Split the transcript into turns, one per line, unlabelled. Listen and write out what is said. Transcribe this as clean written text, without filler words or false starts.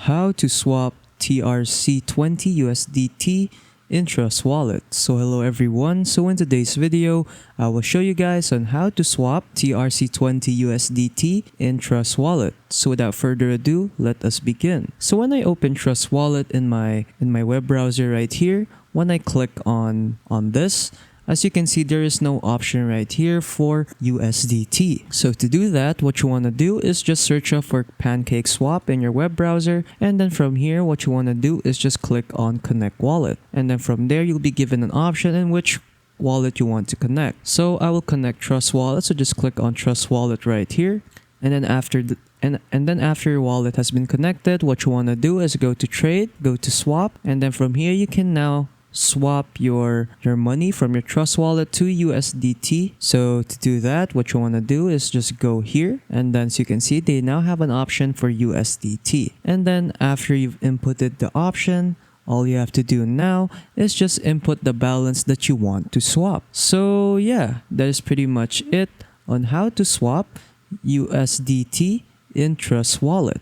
How to swap TRC20 USDT in Trust Wallet. So hello everyone, so in today's video, I will show you guys on how to swap TRC20 USDT in Trust Wallet. So without further ado, let us begin. So when I open Trust Wallet in my web browser right here, when I click on this, as you can see, there is no option right here for USDT. So to do that, what you want to do is just search up for Pancake Swap in your web browser. And then from here, what you want to do is just click on Connect Wallet. And then from there, you'll be given an option in which wallet you want to connect. So I will connect Trust Wallet. So just click on Trust Wallet right here. And then after after your wallet has been connected, what you want to do is go to Trade, go to Swap. And then from here, you can now swap your money from your Trust Wallet to USDT. So to do that, what you want to do is just go here, and then as you can see, they now have an option for USDT. And then after you've inputted the option, all you have to do now is just input the balance that you want to swap. So yeah, that is pretty much it on how to swap USDT in Trust Wallet.